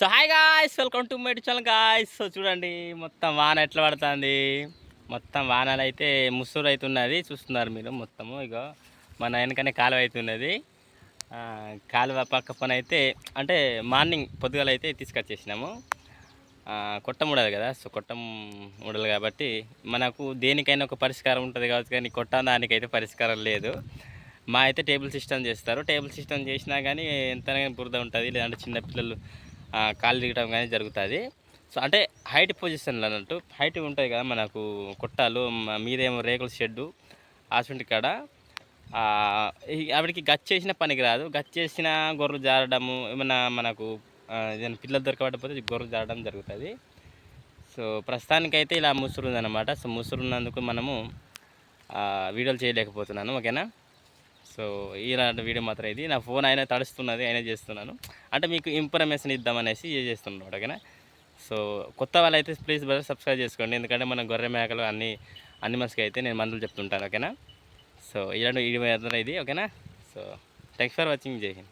So hi guys, welcome to my channel guys. So చూడండి మొత్తం వాన ఎట్లా పడుతుంది. మొత్తం వానలు అయితే ముస్సూరు అవుతున్నది, చూస్తున్నారు మీరు. మొత్తము ఇగో మన వెనకనే కాలువ అవుతున్నది. కాలువ పక్క పని అయితే అంటే మార్నింగ్ పొద్దుగాల అయితే తీసుకొచ్చేసినాము. కొట్టం ఉండదు కదా, సో కొట్టం ఉండదు కాబట్టి మనకు దేనికైనా ఒక పరిష్కారం ఉంటుంది కావచ్చు, కానీ కొట్టం దానికైతే పరిష్కారం లేదు. మా అయితే టేబుల్ సిస్టమ్ చేస్తారు. టేబుల్ సిస్టమ్ చేసినా కానీ ఎంతైనా బురద ఉంటుంది, లేదంటే చిన్నపిల్లలు కాలు దిగడం కానీ జరుగుతుంది. సో అంటే హైట్ పొజిషన్లో అన్నట్టు హైట్ ఉంటుంది కదా మనకు కొట్టాలు, మీదేమో రేకుల షెడ్డు ఆసుంటి కాడ ఆవిడకి గచ్చేసిన పనికి రాదు. గచ్చేసిన గొర్రెలు జారడము, ఏమన్నా మనకు ఏదైనా పిల్లలు దొరకబడిపోతే గొర్రెలు జారడం జరుగుతుంది. సో ప్రస్తుతానికైతే ఇలా ముసురుందనమాట. సో ముసురున్నందుకు మనము వీడియోలు చేయలేకపోతున్నాను, ఓకేనా. సో ఇలాంటి వీడియో మాత్రం ఇది. నా ఫోన్ అయినా తడుస్తున్నది, అయినా చేస్తున్నాను. అంటే మీకు ఇన్ఫర్మేషన్ ఇద్దామనేసి చేస్తున్నాను, ఓకేనా. సో కొత్త వాళ్ళైతే ప్లీజ్ బ్రదర్ సబ్స్క్రైబ్ చేసుకోండి, ఎందుకంటే మన గొర్రె మేకలు అన్ని మనిషికి అయితే నేను మందులు చెప్తుంటాను, ఓకేనా. సో ఇలాంటి వీడియో మాత్రం ఇది, ఓకేనా. So thanks for watching. జై హింద్.